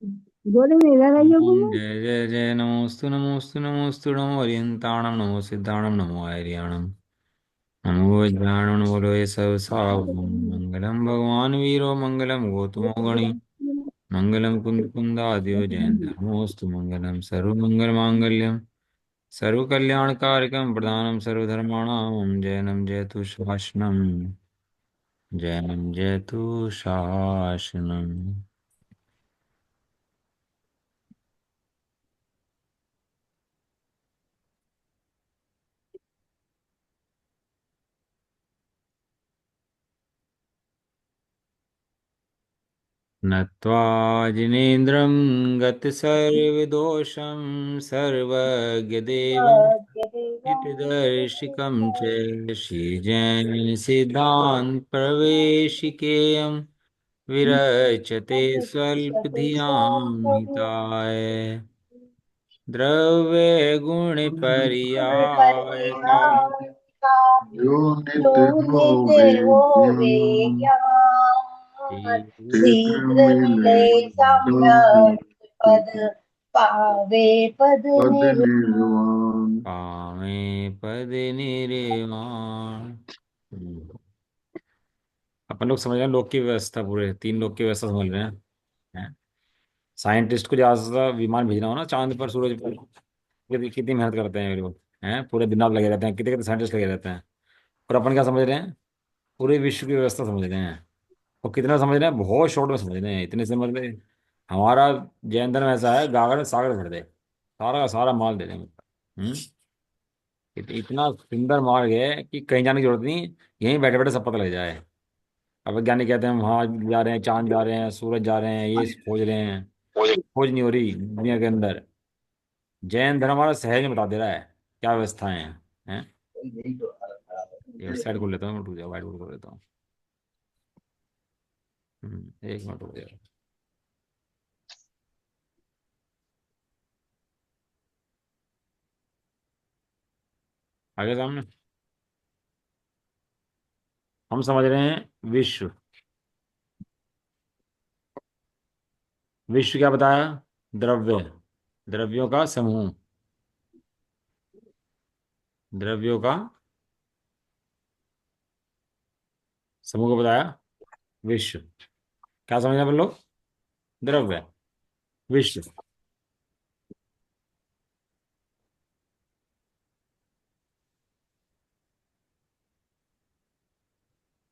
गोले में इधर आइयो ओम घूमो। जय जय जय नमोस्तु नमोस्तु नमोस्तु नमो हरियंताणम नमो सिद्धाणम नमो आर्याणम नमो वज्राणम नमो लोये सब सावम मंगलम भगवान वीरो मंगलम गौतमो गणी मंगलम कुंद कुंदाद्यो जयंत धर्मोस्तु मंगलम सर्वमंगल मांगल्यम सर्वकल्याणकारकं प्रदानं सर्वधर्माणां जयनं जयतु शासनं जयनं जयतु शासनं। नत्वा जिनेन्द्रं गतसर्वदोषं सर्वज्ञदेवं हितदर्शिकं च श्रीजैनसिद्धान्तप्रवेशिकेयं विरचते स्वल्पधियां हिताय द्रव्यगुणपर्यायता जो जो नित्य हो नित्य हो वे ज्ञान ज्ञान शीघ्र शीघ्र मिले मिले सम्यक सम्यक पद पावे पद पद निर्वाण। निर्वाण। पामे पद निर्वाण। अपन लोग समझ रहे हैं लोक की व्यवस्था, पूरे 3 लोक की व्यवस्था समझ रहे हैं। साइंटिस्ट को ज्यादा से ज्यादा विमान भेजना हो ना चांद पर, सूरज पर, कितनी मेहनत करते हैं ये लोग, हैं पूरे दिन रात लगे रहते हैं, कितने कितने साइंटिस्ट लगे रहते हैं। और अपन क्या समझ रहे हैं, पूरे विश्व की व्यवस्था समझ रहे हैं। और कितना समझ रहे हैं, बहुत शॉर्ट में समझ रहे हैं, इतने समझ रहे हैं। हमारा जैन धर्म ऐसा है, गागर में सागर भर दे, सारा का सारा माल दे देंगे। इतना सुंदर मार्ग है कि कहीं जाने की जरूरत नहीं, यहीं बैठे बैठे सब पता लग जाए। अब वैज्ञानिक कहते हैं हम वहाँ जा रहे हैं, चांद जा रहे हैं, सूरज जा रहे हैं, ये खोज रहे हैं। खोज नहीं हो रही दुनिया के अंदर। जैन धर्म हमारा सहज में बता दे रहा है क्या व्यवस्थाएं हैं। ये साइड को लेता हूँ, रुक जाओ, वाइट बोर्ड कर लेता हूँ। 1 मिनट रुक जाओ। आगे सामने हम समझ रहे हैं विश्व। विश्व क्या बताया, द्रव्य, द्रव्यों का समूह, द्रव्यों का समूह को बताया विश्व। क्या समझना अपन लोग, द्रव्य, विश्व।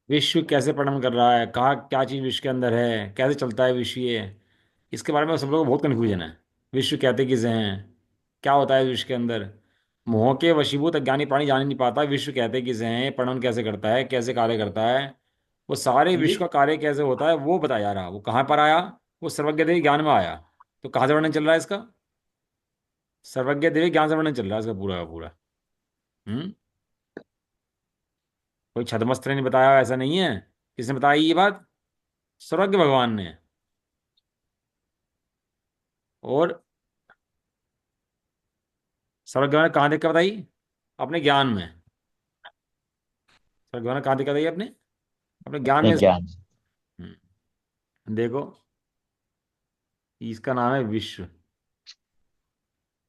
विश्व कैसे परिणाम कर रहा है, कहाँ क्या चीज़ विश्व के अंदर है, कैसे चलता है विश्व ये, इसके बारे में सब लोगों को बहुत कन्फ्यूजन है। विश्व कहते किसे हैं, क्या होता है विश्व के अंदर। मोह के वशीभूत अज्ञानी प्राणी जान ही नहीं पाता विश्व कहते किसे हैं, ये परिणाम कैसे करता है, कैसे कार्य करता है। वो सारे विश्व का कार्य कैसे होता है वो बताया जा रहा। वो कहाँ पर आया, वो सर्वज्ञ देवी ज्ञान में आया। तो कहाँ से वर्णन चल रहा है इसका, सर्वज्ञ देवी ज्ञान से वर्णन चल रहा है इसका पूरा का पूरा। हम्म कोई छदमस्त्र ने बताया ऐसा नहीं है। किसने बताया ये बात, सर्वज्ञ भगवान ने। और सर्वज्ञ भगवान ने कहाँ देख कर बताई, अपने ज्ञान में। सर्वज्ञ भगवान ने कहाँ देख कर बताई, अपने अपने ज्ञान में। ज्ञान। देखो, इसका नाम है विश्व।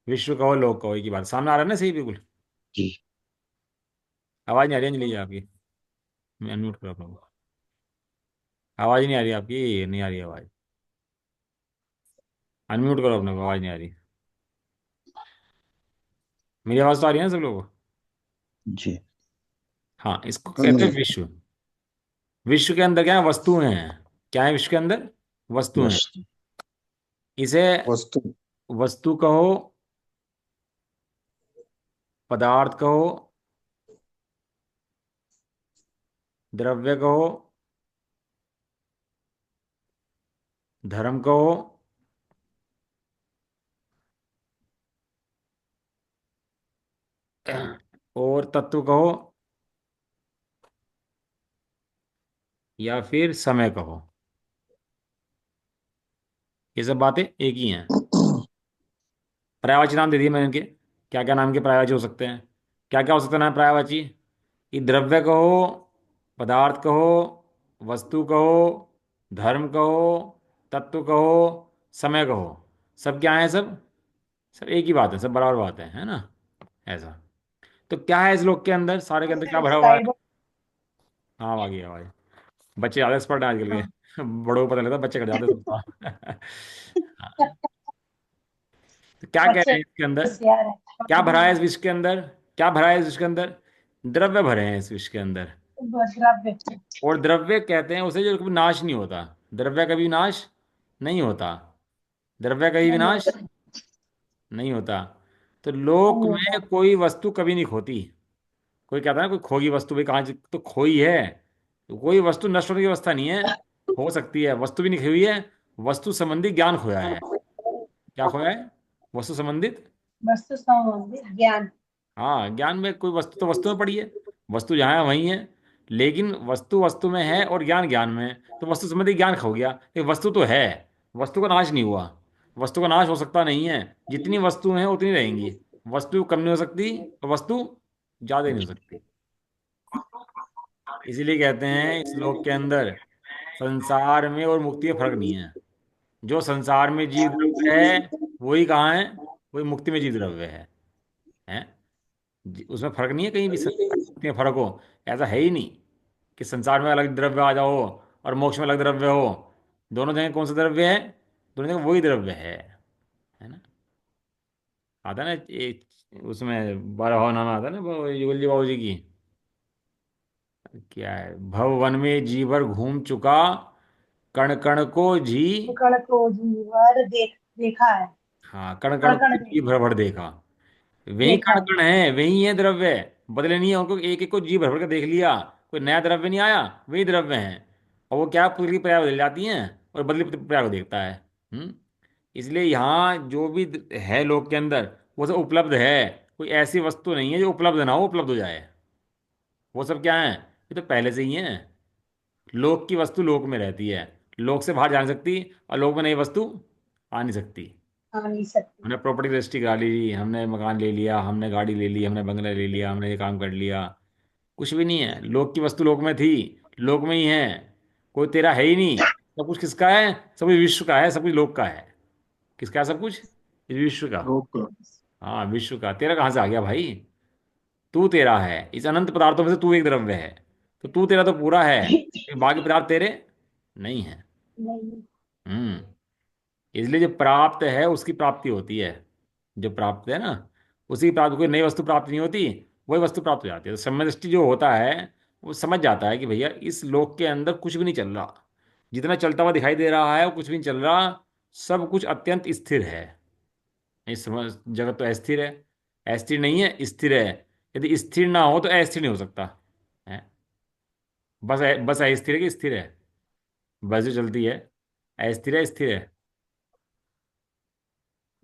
विश्व कहो लोक कहो, एक ही बात सामने आ रहा है ना, सही बिल्कुल। जी। आवाज नहीं आ रही है, अंजलि जी आपकी। मैं अनम्यूट कर रहा हूँ। आवाज नहीं आ रही आपकी, नहीं आ रही आवाज। अनम्यूट करो अपने को, आवाज नहीं आ रही। मेरी आवाज तो आ रही है ना सब लोगों को। जी। हाँ, इसको हाँ कहते जी। हैं विश्व। विश्व के अंदर क्या है, वस्तुएं हैं। क्या है विश्व के अंदर, वस्तुएं। वस्तु। इसे वस्तु। वस्तु कहो, पदार्थ कहो, द्रव्य कहो, धर्म कहो, और तत्व कहो, या फिर समय कहो। ये सब बातें एक ही हैं। पर्यायवाची नाम दे दिए मैंने इनके। क्या क्या नाम के पर्यायवाची हो सकते हैं, क्या क्या हो सकते हैं नाम पर्यायवाची। कि द्रव्य कहो, पदार्थ कहो, वस्तु कहो, धर्म कहो, तत्व कहो, समय कहो, सब क्या है, सब एक ही बात है, सब बराबर बात है ना, ऐसा। तो क्या है इस लोक के अंदर, सारे के अंदर क्या भरा हुआ है? साइड। हाँ आ गई आवाज। बच्चे ज़्यादा एक्सपर्ट हैं आजकल के। हाँ। बड़ों को पता लगता है, बच्चे कर जाते हैं सब काम। हाँ, तो क्या कह रहे बच्चे हैं इसके अंदर? होशियार है। क्या भरा है इस विश्व के अंदर? क्या भरा है इस विश्व के अंदर? द्रव्य भरे हैं इस विश्व के अंदर। द्रव्य। और द्रव्य कहते हैं उसे जो कभी नाश नहीं होता। द्रव्य कभी नाश नहीं होता। द्रव्य कभी नहीं विनाश होता। नहीं होता। तो लोक नहीं में होता। कोई वस्तु कभी नहीं खोती। कोई कहता है ना, कोई खोगी वस्तु भाई कहाँ तो खोई है। तो कोई वस्तु नष्ट होने की अवस्था नहीं है। हो सकती है, वस्तु भी नहीं खोई हुई है। वस्तु संबंधी ज्ञान खोया है। क्या खोया है? वस्तु संबंधित। वस्तु संबंधी ज्ञान। हाँ, ज्ञान में कोई वस्तु तो वस्तु में पड़ी है। वस्तु जहाँ है वहीं है। लेकिन वस्तु वस्तु में है और ज्ञान ज्ञान में है। तो वस्तु संबंधी ज्ञान खो गया। ये वस्तु तो है। वस्तु का नाश नहीं हुआ। वस्तु का नाश हो सकता नहीं है। जितनी वस्तु हैं उतनी रहेंगी। वस्तु कम नहीं हो सकती और वस्तु ज़्यादा नहीं हो सकती। इसीलिए कहते हैं इस लोक के अंदर संसार में और मुक्ति में फर्क नहीं है। जो संसार में जीव द्रव्य है वही कहाँ है? वही मुक्ति में जीव द्रव्य है। उसमें फर्क नहीं है कहीं भी, संसार में मुक्ति में फर्क हो, ऐसा है ही नहीं कि संसार में अलग द्रव्य आ जाओ और मोक्ष में अलग द्रव्य हो। दोनों जगह कौन सा द्रव्य है? दोनों जगह वही द्रव्य है ना। आता है ना उसमें 12वां नाम आता है ना युगल जी बाबू जी की। क्या है? भव वन में जीवर घूम चुका, कण कण को जी। कण को जीवर देखा है। हाँ, कण कण कण को कण जी भर भर देखा। वही देखा कण है। कण है, वही है द्रव्य। बदले नहीं है उनको, एक एक को जी भर भर के देख लिया, कोई नया द्रव्य नहीं आया। वही द्रव्य है। और वो क्या, पूरी पर्याय बदल जाती हैं और बदली पर्याय को देखता है। इसलिए यहाँ जो भी है लोक के अंदर, वो सब उपलब्ध है। कोई ऐसी वस्तु नहीं है जो उपलब्ध ना हो, उपलब्ध हो जाए। वो सब क्या है? ये तो पहले से ही है। लोक की वस्तु लोक में रहती है। लोक से बाहर जा नहीं सकती। और लोक में नई वस्तु आ नहीं सकती। आ नहीं सकती। हमने प्रॉपर्टी रजिस्ट्री करा ली, हमने मकान ले लिया, हमने गाड़ी ले ली, हमने बंगला ले लिया, हमने ये काम कर लिया, कुछ भी नहीं है। लोक की वस्तु लोक में थी, लोक में ही है। कोई तेरा है ही नहीं। सब कुछ किसका है? सब कुछ विश्व का है, सब कुछ लोक का है। किसका है सब कुछ? इस विश्व का। लोक का। हाँ, विश्व का। तेरा कहाँ से आ गया भाई? तू तेरा है, इस अनंत पदार्थों में से तू एक द्रव्य है। तो तू तेरा तो पूरा है, लेकिन बाकी पदार्थ तेरे नहीं है। नहीं। हम्म इसलिए जो प्राप्त है उसकी प्राप्ति होती है। जो प्राप्त है ना, उसी की प्राप्ति, कोई नई वस्तु प्राप्त नहीं होती। वही वस्तु प्राप्त हो जाती है। तो समदृष्टि जो होता है वो समझ जाता है कि भैया इस लोक के अंदर कुछ भी नहीं चल रहा। जितना चलता हुआ दिखाई दे रहा है वो कुछ भी नहीं चल रहा। सब कुछ अत्यंत स्थिर है। इस समझ, जगत तो अस्थिर है। अस्थिर नहीं है, स्थिर है। यदि स्थिर ना हो तो अस्थिर नहीं हो सकता है। बस अस्थिर है कि स्थिर है? बस जो चलती है अस्थिर है, स्थिर है?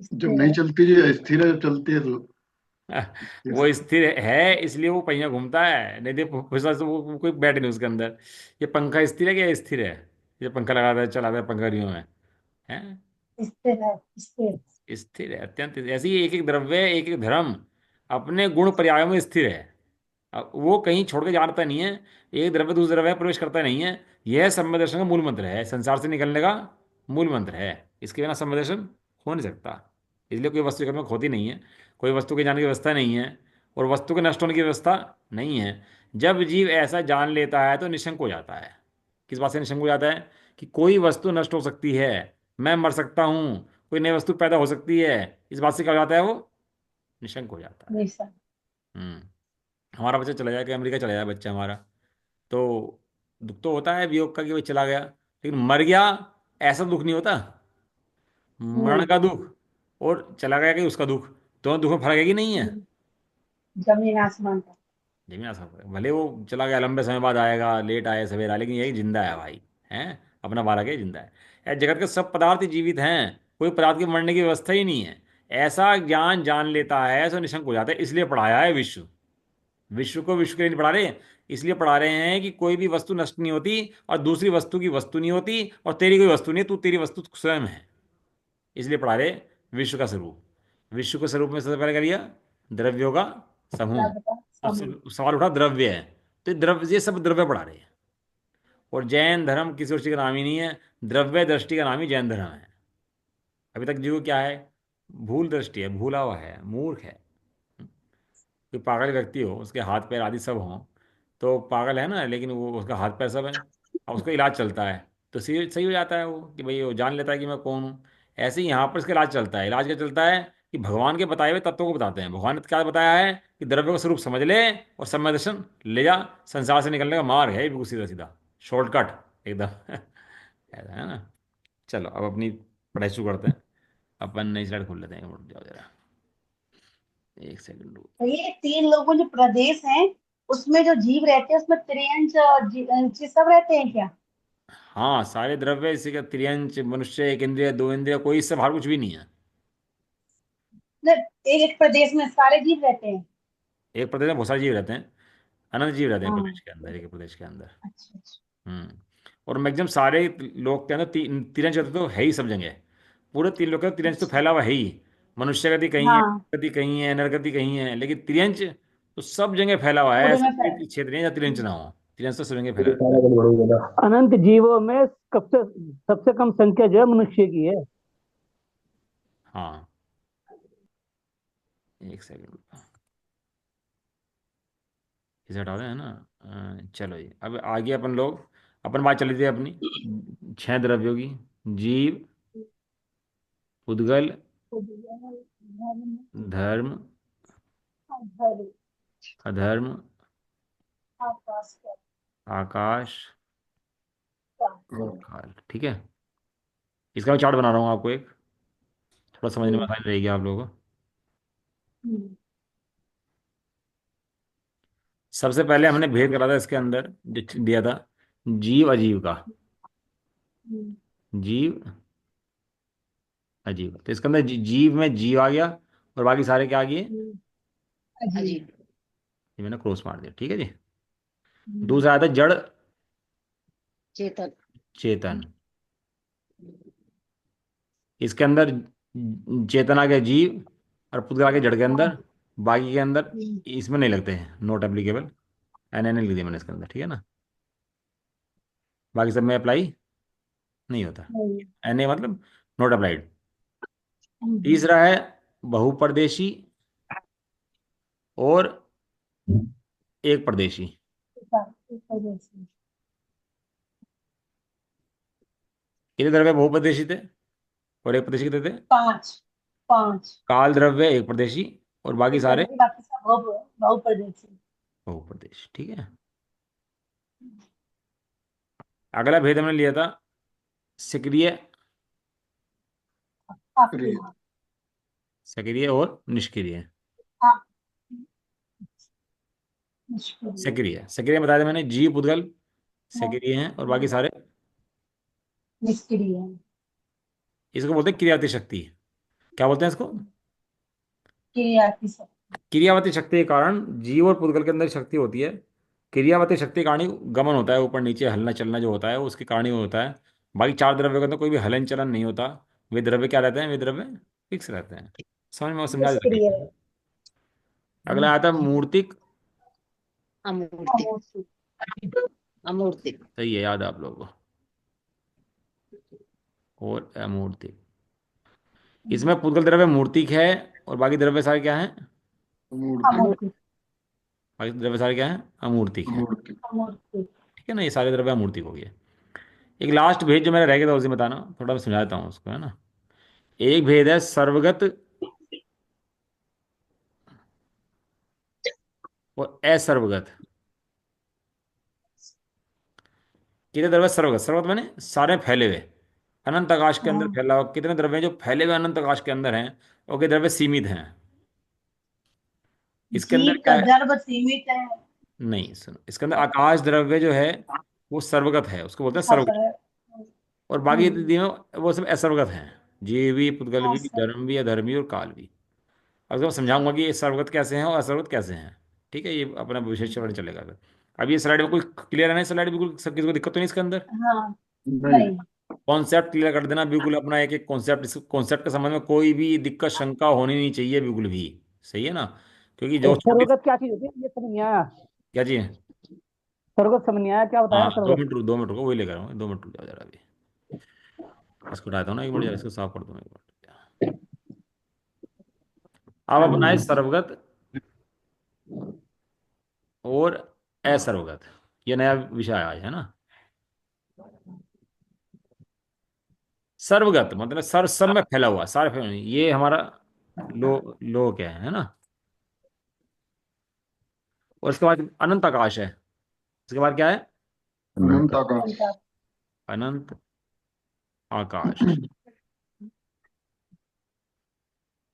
जब स्थिर नहीं है। चलती जो स्थिर है, जब चलती है तो स्थिर। वो स्थिर है इसलिए वो पहिया घूमता है, नहीं तो फिसल से वो कोई बैठे नहीं उसके अंदर। ये पंखा स्थिर है क्या? स्थिर है। ये पंखा लगाता है, चलाता है पंखा रियो में है। स्थिर है। स्थिर। स्थिर है अत्यंत। ऐसे ही एक एक द्रव्य, एक एक धर्म अपने गुण पर्यायों में स्थिर है। अब वो कहीं छोड़ के जाता नहीं है। एक द्रव्य दूसरे द्रव्य में प्रवेश करता नहीं है। यह सम्यक दर्शन का मूल मंत्र है, संसार से निकलने का मूल मंत्र है। इसके बिना सम्यक दर्शन हो नहीं सकता। इसलिए कोई वस्तु में खोती नहीं है। कोई वस्तु के जाने की व्यवस्था नहीं है। और वस्तु के नष्ट होने की व्यवस्था नहीं है। जब जीव ऐसा जान लेता है तो निशंक हो जाता है। किस बात से निशंक हो जाता है? कि कोई वस्तु नष्ट हो सकती है, मैं मर सकता हूँ, कोई नई वस्तु पैदा हो सकती है। इस बात से क्या हो जाता है वो? निशंक हो जाता है। निशा। हम्म हमारा बच्चा चला जाए कि अमेरिका चला जाए बच्चा हमारा, तो दुख तो होता है वियोग का कि भाई चला गया। लेकिन मर गया, ऐसा दुख नहीं होता। मरण नहीं। का दुख और चला गया कि उसका दुख, दोनों दुख में फर्क है कि नहीं है? जमीन आसमान का। जमीन आसमान का फर्क। भले वो चला गया लंबे समय बाद आएगा, लेट आए सवेरा, लेकिन यही जिंदा है भाई। हैं? अपना बालक है, जिंदा है। जगत के सब पदार्थ ही जीवित हैं। कोई पदार्थ के मरने की व्यवस्था ही नहीं है। ऐसा ज्ञान जान लेता है तो निशंक हो जाता है। इसलिए पढ़ाया है विश्व। विश्व को विश्व के लिए नहीं पढ़ा रहे। इसलिए पढ़ा रहे हैं कि कोई भी वस्तु नष्ट नहीं होती और दूसरी वस्तु की वस्तु नहीं होती, और तेरी कोई वस्तु नहीं है, तू तेरी वस्तु स्वयं है। इसलिए पढ़ा रहे विश्व का स्वरूप। विश्व के स्वरूप में सबसे पहले क्या लिया? द्रव्यों का समूह। शब्द का अब समूह। सवाल उठा द्रव्य है। तो द्रव्य, ये सब द्रव्य पढ़ा रहे हैं। और जैन धर्म किसी और चीज का नाम ही नहीं है। द्रव्य दृष्टि का नाम ही जैन धर्म है। अभी तक जीव क्या है? भूल दृष्टि है, भूला हुआ है, मूर्ख है। कोई पागल व्यक्ति हो, उसके हाथ पैर आदि सब हों, तो पागल है ना, लेकिन वो उसका हाथ पैर सब है, और उसका इलाज चलता है, तो सही सही हो जाता है वो, कि भाई वो जान लेता है कि मैं कौन हूँ। ऐसे ही यहाँ पर इसका इलाज चलता है। इलाज क्या चलता है? कि भगवान के बताए हुए तत्वों को बताते हैं। भगवान ने क्या बताया है? कि द्रव्य का स्वरूप समझ ले और सम्यक दर्शन ले जा। संसार से निकलने का मार्ग है ये, बिल्कुल सीधा सीधा शॉर्टकट एकदम। ऐसा है ना। चलो अब अपनी पढ़ाई शुरू करते हैं। अपन नई स्लाइड खोल लेते हैं, रुक जाओ जरा, एक सेकंड। तो ये तीन लोगों जो प्रदेश हैं, उसमें जो जीव रहते हैं उसमें त्रियंच ये सब रहते हैं क्या? हाँ, सारे द्रव्य इसी का त्रियंच, मनुष्य एक इंद्रिय दो इंद्रिय, कोई इससे बाहर कुछ भी नहीं है। मतलब एक एक प्रदेश में सारे जीव रहते हैं? एक प्रदेश में बहुत सारे जीव रहते हैं, अनंत जीव रहते हैं हाँ। प्रदेश के अंदर, एक प्रदेश के अंदर। अच्छा अच्छा। हम्म। और मैक्सिमम सारे लोग के अंदर तिरंज तो है ही सब जगह। पूरे तीन लोग का तिरंज तो अच्छा। फैला हुआ है ही। मनुष्य गति कहीं है, हाँ। गति कहीं है, नरगति कहीं है, लेकिन तिरंज तो सब जगह फैला हुआ है। पूरे ऐसा में कोई फैल। क्षेत्र नहीं है जहाँ तिरंज ना हो। तिरंज तो सब जगह फैला ये हुआ है। सारा कुछ बढ़ोगा था। अनंत जीवों में सबसे कम संख्या जो है मनुष्य की है। हाँ, एक सेकंड, इसे हटा दें, है ना। चलो जी, अब आगे अपन लोग, अपन बात चली थी अपनी छह द्रव्यों की। जीव, उद्गल, धर्म, अधर्म, आकाश का। आकाश और काल। ठीक है। इसका मैं चार्ट बना रहा हूँ आपको एक, थोड़ा समझने में आसानी रहेगी आप लोगों को। सबसे पहले हमने भेद करा था इसके अंदर, जो दिया था जीव अजीव का। जीव अजीव, तो इसके अंदर जीव में जीव आ गया, और बाकी सारे क्या आ गए? अजीब। ये मैंने क्रॉस मार दिया, ठीक है जी। हम्म। दूसरा आता है जड़ चेतन। चेतन। इसके अंदर चेतन आ गया जीव, और पुद्गल आ गया जड़ के अंदर। हाँ। बाकी के अंदर इसमें नहीं लगते हैं, नॉट एप्लीकेबल। एन एन लिख दिया मैंने इसके अंदर, ठीक है ना। बाकी सब में अप्लाई नहीं होता। नहीं। एन ए मतलब नॉट अप्लाइड। हम्म। तीसरा है बहुप्रदेशी और एक प्रदेशी। कितने द्रव्य बहुप्रदेशी थे और एक प्रदेशी कितने थे? पांच। पांच। काल द्रव्य एक प्रदेशी, और बाकी एक सारे प्रदेश, बाकी सब बहुप्रदेशी। बहुप्रदेश, ठीक है। अगला भेद हमने लिया था सक्रिय, आपके। क्रिया। सक्रिय और निष्क्रिय। हाँ। मुश्किल है। सक्रिय, सक्रिय बता दें मैंने, जीव पुद्गल हाँ। सक्रिय हैं, और बाकी हाँ, सारे, निष्क्रिय है। इसको बोलते हैं क्रियावती शक्ति। क्या बोलते हैं इसको? क्रिया की सब। क्रियावती शक्ति के कारण जीव और पुद्गल के अंदर शक्ति होती है। क्रियावती शक्ति के कारण ही गमन होता है, ऊपर नीचे हलना चलना जो होता है वो उसके कारण ही होता है। बाकी चार द्रव्य के अंदर कोई भी हलन चलन नहीं होता। वे द्रव्य क्या रहते हैं? वे द्रव्य फिक्स रहते हैं। समझ में समझा देता निष्क्रिय है। है। अगला आता है मूर्तिक। अमूर्ति। अमूर्ति। सही है, याद है आप लोगों को। और अमूर्तिक, इसमें पुद्गल द्रव्य मूर्तिक है, और बाकी द्रव्य सारे क्या हैं? मूर्ति। अमूर्ति। बाकी द्रव्य सारे क्या हैं? अमूर्तिक है। मूर्ति। अमूर्ति। ठीक है ना, ये सारे द्रव्य अमूर्तिक हो गए। एक लास्ट भेद जो मेरा रह गया था उसे बताना, थोड़ा मैं समझाता हूँ उसको, है ना। एक भेद है सर्वगत और असर्वगत। कितने द्रव्य सर्वगत? सर्वगत मैंने सारे फैले हुए, अनंत आकाश के अंदर हाँ। फैला हुआ। कितने द्रव्य हैं जो फैले हुए अनंत आकाश के अंदर हैं, और के द्रव्य सीमित हैं। इसके अंदर जीव क्या का है? गर्भ सीमित है। नहीं सुनो, इसके अंदर आकाश द्रव्य जो है वो सर्वगत है, उसको बोलते हैं सर्वगत। असर। और बाकी तीनों वो सब असर्वगत हैं। जीव भी, पुद्गल भी, असर। धर्म भी, अधर्म भी, और काल भी। अब मैं समझाऊंगा कि ये सर्वगत कैसे हैं और असर्वगत कैसे हैं। ठीक है, ये अपना विशेष चरण चलेगा फिर। अब ये स्लाइड में कोई क्लियर है ना? स्लाइड बिल्कुल सब, किसी को दिक्कत तो नहीं इसके अंदर? हाँ। नहीं। नहीं। कॉन्सेप्ट क्लियर कर देना बिल्कुल अपना, एक एक कॉन्सेप्ट, इस कॉन्सेप्ट के संबंध में कोई भी दिक्कत शंका होनी नहीं चाहिए बिल्कुल भी। सही है ना, क्योंकि जो छोटी, सर्वगत क्या चीज होती है ये समझ नहीं आया। क्या चाहिए? सर्वगत समझ नहीं आया, क्या हाँ, बताया दो सर्वगत। मिनट रुको, 2 मिनट रुको, वही लेकर आऊँ, 2 मिनट रुक जाओ जरा अभी। इसको उठाता हूँ ना एक मिनट, जरा इसको साफ कर दूँ एक मिनट। अब अपना है सर्वगत और असर्वगत। ये नया विषय आया है ना। सर्वगत मतलब सर सब में फैला हुआ, सारे फैला, ये हमारा लोक है ना। और इसके बाद अनंत आकाश है। इसके बाद क्या है? अनंत आकाश। अनंत अनंत आकाश।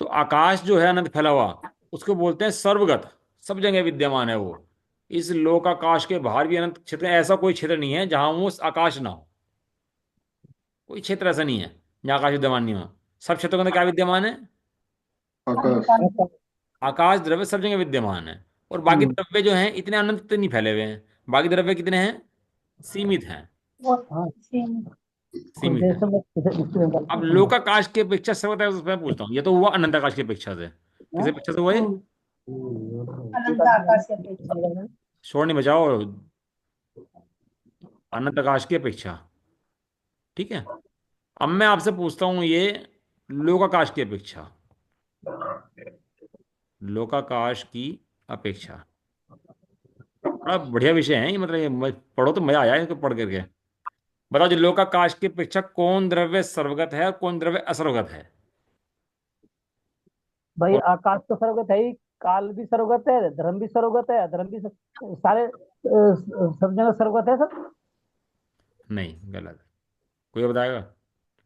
तो आकाश जो है अनंत फैला हुआ, उसको बोलते हैं सर्वगत। सब जगह विद्यमान है वो। इस लोक आकाश के बाहर भी अनंत क्षेत्र है। ऐसा कोई क्षेत्र नहीं है जहां वो आकाश ना हो। कोई क्षेत्र ऐसा नहीं है जहां आकाश विद्यमान नहीं हो। सब क्षेत्रों के अंदर क्या विद्यमान है? आकाश। आकाश। आकाश द्रव्य सब जगह विद्यमान है। और बाकी द्रव्य जो हैं इतने अनंत तो नहीं फैले हुए हैं। बाकी द्रव्य कितने हैं? सीमित हैं। वो हाँ, सेम। कुछ सीमित देर हैं। से मैं अब लोकाकाश की अपेक्षा सर्वथा है, उसमें पूछता हूँ, ये तो हुआ अनंत आकाश की अपेक्षा से। किस अपेक्षा से हुआ ये? हम्म, अनंत आकाश की अपेक्षा। शोर नहीं बजाओ। अनंत आकाश की अपेक्षा। ठीक है। अब मैं आपसे पूछता हूँ ये लोकाकाश की अपेक्षा। लोकाकाश की अपेक्षा बड़ा बढ़िया विषय है ये। मतलब ये पढ़ो तो मजा आया है इसको पढ़ करके। बताओ जी, लोकाकाश की अपेक्षा कौन द्रव्य सर्वगत है और कौन द्रव्य असर्वगत है? भाई कौन? आकाश तो सर्वगत है ही, काल भी सर्वगत है, धर्म भी सर्वगत है, अधर्म भी सारे सब जगह सर्वगत है सर। नहीं, गलत। कोई और बताएगा?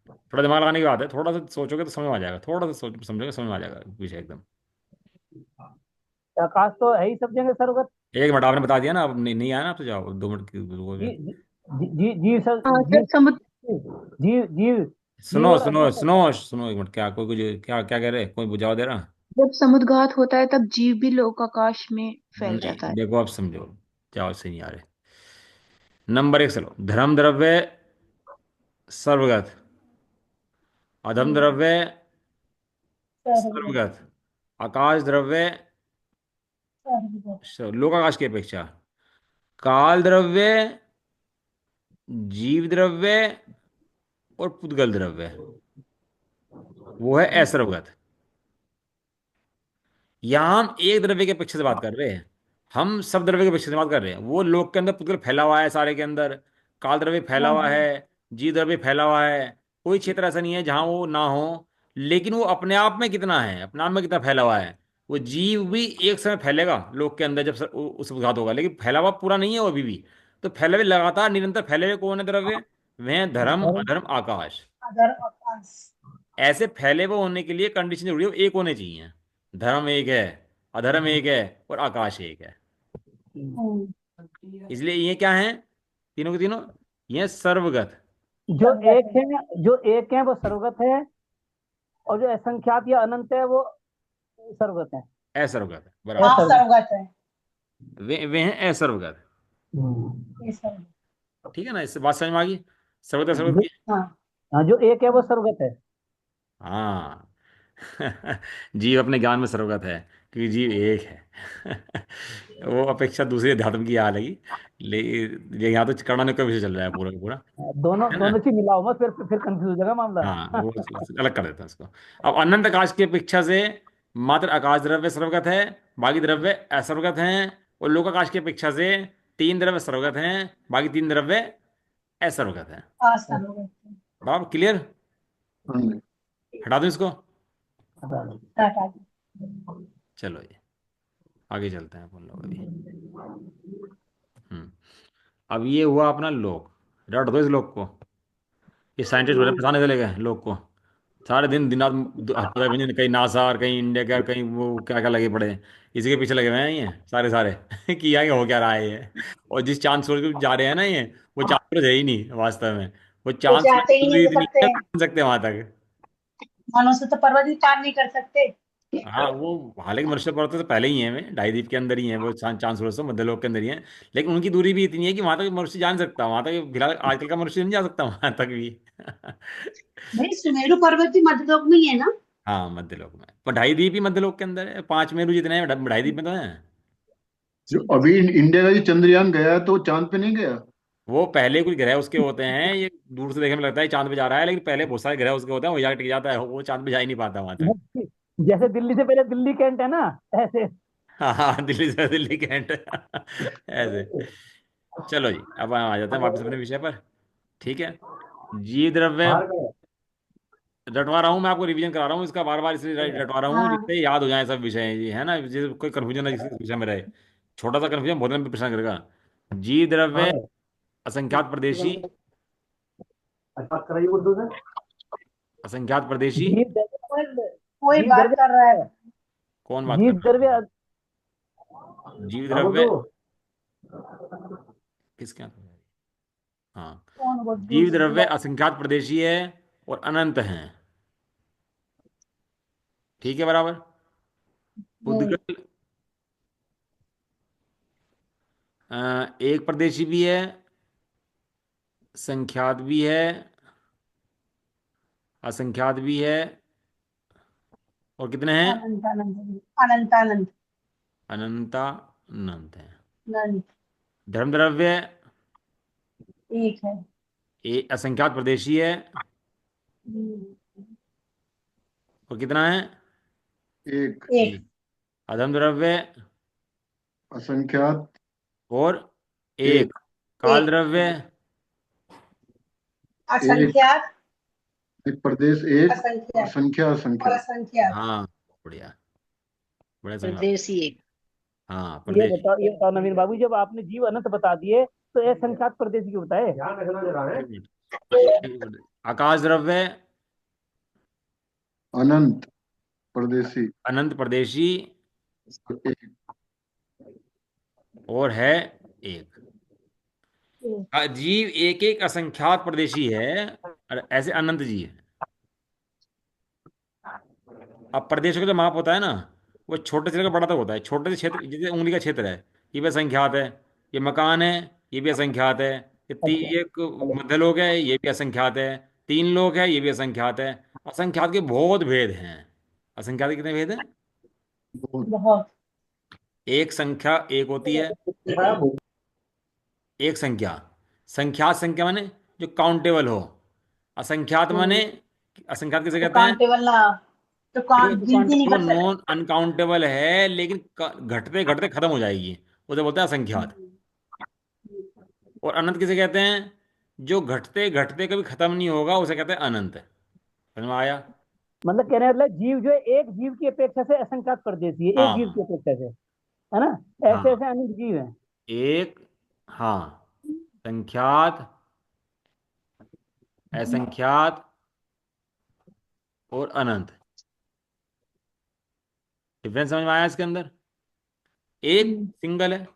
थोड़ा दिमाग लगाने की बात है, थोड़ा सा सोचोगे तो समझ में आ जाएगा, थोड़ा सा सोच समझोगे समझ में आ जाएगा विषय एकदम। आकाश तो है ही सब जगह सर्वगत। एक मिनट, आपने बता दिया ना, अब नहीं, नहीं आया ना, आप तो जाओ 2 मिनट की वो जी है। जी जी जीव सर, हाँ सर, जीव जीव जीव जीव सुनो और सुनो अजर। सुनो सुनो, एक मिनट, क्या कोई कुछ क्या क्या कह रहे, कोई बुझाव दे रहा? जब समुद्घात होता है तब जीव भी लोकाकाश में फैल नहीं, जाता है। देखो आप समझो। जाओ, सही नहीं आ रहे। नंबर 1 चलो, धर्म द्रव्य सर्वगत, अधम द्रव्य सर्वगत। सर्वगत, आकाश द्रव्य सर्वगत। लोकाकाश की अपेक्षा, काल द्रव्य, जीव द्रव्य और पुद्गल द्रव्य, वो है असर्वगत। यहां हम एक द्रव्य के अपेक्षा से बात कर रहे हैं। हम सब द्रव्य के अपेक्षा से बात कर रहे हैं। वो लोक के अंदर पुद्गल फैला हुआ है सारे के अंदर। काल द्रव्य फैला हाँ हुआ हाँ। है। जीव द्रव्य फैला हुआ है। कोई क्षेत्र ऐसा नहीं है जहां वो ना हो। लेकिन वो अपने आप में कितना है, अपने आप में कितना फैला हुआ है? वो जीव भी एक समय फैलेगा लोक के अंदर जब उस घात होगा, लेकिन फैला हुआ पूरा नहीं है वो अभी भी। तो फैले हुए लगातार निरंतर फैले हुए कौन है द्रव्य? वे हैं धर्म, धर्म। अधर्म, आकाश। अदर आकाश। ऐसे फैले हुए होने के लिए कंडीशन जरूरी है, वो एक होने चाहिए। धर्म एक है, अधर्म एक है और आकाश एक है। हम्म, इसलिए ये क्या है? तीनों के तीनों ये सर्वगत। जो सर्वगत एक है। है, जो एक है वो सर्वगत है, और जो असंख्यात या अनंत है वो सर्वगत है। असर्वगत है, बराबर। हाँ असर्वगत। सर्वगत है। वे हैं असर्वगत। ये सर्वगत। ठीक है ना, इससे बात समझ में आ गई। सर्वगत असर्वगत जो, की। हाँ हाँ, जो एक है वो सर्वगत है। हाँ। जीव अपने ज्ञान में सर्वगत है, क्योंकि जीव एक है। वो अपेक्षा दूसरी अध्यात्म की यहाँ लगी। ले यहाँ तो कर्णानुक का विषय चल रहा है पूरा का पूरा। दोनों है ना। दोनों चीज मिलाओ मत, फिर कंफ्यूज हो जाएगा मामला। हाँ, वो अलग कर देता है उसको। अब अनंत आकाश की अपेक्षा से मात्र आकाश द्रव्य सर्वगत है। बाकी द्रव्य असर्वगत हैं। और लोकाकाश की अपेक्षा से 3 द्रव्य सर्वगत हैं। बाकी 3 द्रव्य असर्वगत हैं। हाँ सर्वगत है। बराबर क्लियर? हाँ जी। हटा दूं इसको? टाटा। चलो ये आगे चलते हैं अपन लोग अभी। हम्म। अब ये हुआ अपना लोक। रट दो इस लोक को। ये साइंटिस्ट बड़े फंसाने चले गए लोग को। सारे दिन दिन रात पता भी नहीं, कहीं नासा और कहीं इंडिया का, कहीं वो क्या क्या लगे पड़े हैं। इसी के पीछे लगे हुए हैं ये सारे सारे। कि आगे हो क्या रहा है ये। और जिस चांद सूरज को जा रहे हैं ना ये, वो चांद सूरज है ही नहीं वास्तव में। वो वो चांद सूरज जाते की ही नहीं दूरी हो इतनी सकते है, हैं। पहुंच सकते हैं वहां तक। मनुष्य तो पर्वत ही पार नहीं कर सकते। हाँ, वो हालांकि मनुष्य पर्वत तो पहले ही है, वे ढाई द्वीप के अंदर ही है वो चांद चांद सूरज तो मध्यलोक के अंदर ही है। लेकिन उनकी दूरी भी इतनी है कि वहां तक मनुष्य जा नहीं सकता। वहां तक फिलहाल आजकल का मनुष्य नहीं जा सकता वहां तक भी। भाई सुमेरु पर्वत भी मध्यलोक में ही है ना। हाँ, मध्यलोक में, पर ढाई द्वीप ही मध्यलोक के अंदर है। 5 मेरु जितने हैं ढाई द्वीप में तो हैं। जो अभी इंडिया का जो चंद्रयान गया है तो वो चांद पे नहीं गया। वो पहले कुछ ग्रह उसके होते हैं, ये दूर से देखने में लगता है चांद पे जा रहा है, लेकिन पहले बहुत सारे ग्रह उसके होते हैं, वो यहाँ टिक जाता है, वो चांद पे जा ही नहीं पाता वहां तक। जैसे दिल्ली से पहले दिल्ली कैंट है ना, ऐसे। हाँ हाँ, दिल्ली से दिल्ली कैंट ऐसे। चलो जी, अब हम आ जाते हैं वापस अपने विषय पर। ठीक है। जीव द्रव्य रटवा रहा हूँ मैं, आपको रिवीजन करा रहा हूँ इसका बार बार, इसलिए रटवा रहा हूँ हाँ, जिससे याद हो जाए सब विषय ये, है ना, जिससे कोई कंफ्यूजन ना जिस विषय में रहे। छोटा सा कंफ्यूजन बहुत लंबे परेशान करेगा। जीव द्रव्य असंख्यात प्रदेशी, असंख्यात प्रदेशी। जीव कोई द्रव्य, कोई जीव बात द्रव्य, कर रहा है। कौन बात कर जीव रहा है? द्रव्य। जीव हाँ बोल दो। द्रव्य किसके यहाँ? हाँ। कौन बोल जीव दूसरी द्रव्य बात। असंख्यात प्रदेशी है और अनंत हैं। ठीक है, बराबर। हम्म, पुद्गल एक प्रदेशी भी है, संख्यात भी है, असंख्यात भी है, और कितने हैं? अनंत अनंत अनंत अनंत अनंता अनंत है। अनंत धर्म द्रव्य एक है। असंख्यात प्रदेशी है, हम्म, और कितना है? एक। एक एक। अधम द्रव्य असंख्यात और एक। एक। काल एक द्रव्य एक। असंख्यात एक प्रदेश एक और असंख्यात संख्या और असंख्यात। असंख्यात। हाँ, बढ़िया, बढ़िया समझ में प्रदेशी एक। हाँ, ये प्रदेश। बताओ, ये बताओ नवीन बाबू, जब आपने जीव अनंत बता दिए तो ये संख्यात प्रदेश क्यों बताए? एक मिनट, एक मिनट। आकाश द्रव्य अनंत परदेशी। अनंत प्रदेशी एक। और है एक। जीव एक एक असंख्यात प्रदेशी है, और ऐसे अनंत जी है। अब प्रदेशों का जो माप होता है ना, वो छोटे से लेकर बड़ा तक होता है। छोटे से क्षेत्र, जैसे उंगली का क्षेत्र है, ये भी असंख्यात है। ये मकान है, ये भी असंख्यात है। अच्छा। ये एक मध्य लोग है, ये भी असंख्यात है। तीन लोग है, ये भी असंख्यात है। असंख्यात के बहुत भेद हैं। असंख्यात के कितने भेद हैं? बहुत। बहुत। एक संख्या एक होती है, एक संख्या। संख्यात संख्या माने जो काउंटेबल हो। असंख्यात माने, असंख्यात किसे तो कहते हैं? काउंटेबल ना, तो जो गिनती नहीं जो कर सकते। नॉन अनकाउंटेबल है, लेकिन घटते घटते खत्म हो जाएगी, उसे बोलते हैं असंख्यात। और अनंत किसे कहते हैं? जो घटते घटते कभी खत्म नहीं होगा, उसे कहते हैं अनंत। समझ में आया? मतलब कहने का मतलब जीव जो है एक जीव की अपेक्षा से असंख्यात प्रदेशी है, एक जीव हाँ की अपेक्षा से, है ना? ऐसे हाँ। ऐसे अनंत जीव हैं। एक, हाँ, संख्यात, असंख्यात और अनंत। डिफरेंस समझ में आया इसके अंदर? एक हम्म, सिंगल है,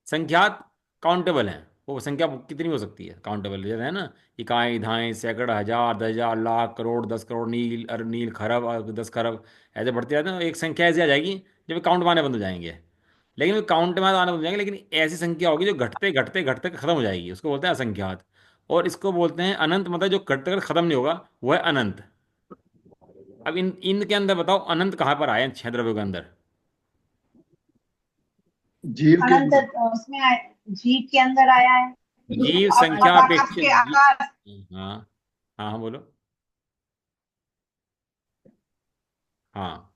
संख्यात काउंटेबल है। वो संख्या कितनी हो सकती है काउंटेबल, जैसे है ना, इकाई धाई सैकड़ हजार 10,000 लाख करोड़ 10 करोड़ नील नील खरब 10 खरब, ऐसे बढ़ते जाते हैं। एक संख्या ऐसी आ जाएगी जब काउंट में आने बंद हो जाएंगे। लेकिन काउंट में आने बंद हो जाएंगे, लेकिन ऐसी संख्या होगी जो घटते घटते घटते खत्म हो जाएगी, उसको बोलते हैं असंख्यात। और इसको बोलते हैं अनंत, मतलब जो घटते घटते खत्म नहीं होगा, वो है अनंत। अब इन इनके अंदर बताओ, अनंत कहाँ पर आए हैं छह द्रव्यों के अंदर? जीव के अनंत अंदर। उसमें जीव के अंदर आया है। जीव अब संख्या आकाश अपेक्षा के आकाश हाँ हाँ हाँ, बोलो। हाँ,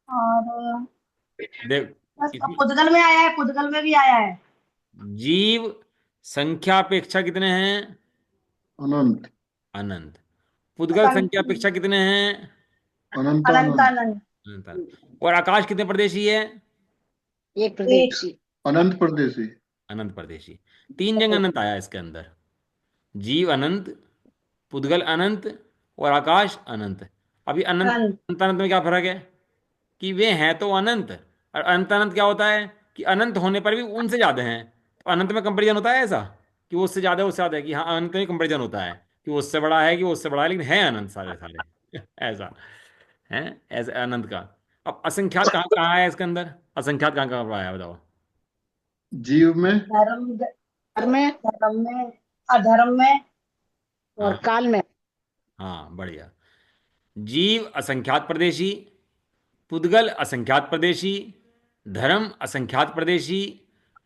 और देख, बस अब इसमें पुद्गल में आया है, पुद्गल में भी आया है। जीव संख्या अपेक्षा कितने हैं? अनंत। अनंत। पुद्गल संख्या असंख्य अपेक्षा कितने हैं? अनंत अनंतानंत। अनंत अनंत, अनंत। और आकाश कितने प्रदेशी है? एक एक। प्रदेशी। अनंत परदेशी। अनंत प्रदेशी। तीन जगह अनंत आया इसके अंदर। जीव अनंत, पुद्गल अनंत, और आकाश अनंत। अभी अनंत अनंत अनंत अनंत में क्या फर्क है? कि वे हैं तो अनंत, और अनंत अनंत क्या होता है कि अनंत होने पर भी उनसे ज्यादा हैं। तो अनंत में कंपेरिजन होता है ऐसा, कि वो उससे ज्यादा है, उससे ज्यादा है, कि हाँ, अनंत में कंपेरिजन होता है कि वो उससे बड़ा है, कि वो उससे बड़ा है, लेकिन है अनंत सारे सारे ऐसा है। ऐसे अनंत का। अब असंख्यात कहाँ कहाँ है इसके अंदर? असंख्यात कहाँ कहाँ पर आया, बताओ। जीव में। धर्म, धर्म में धर्म में, अधर्म में और हाँ काल में। हाँ, बढ़िया। जीव असंख्यात प्रदेशी, पुद्गल असंख्यात प्रदेशी, धर्म असंख्यात प्रदेशी,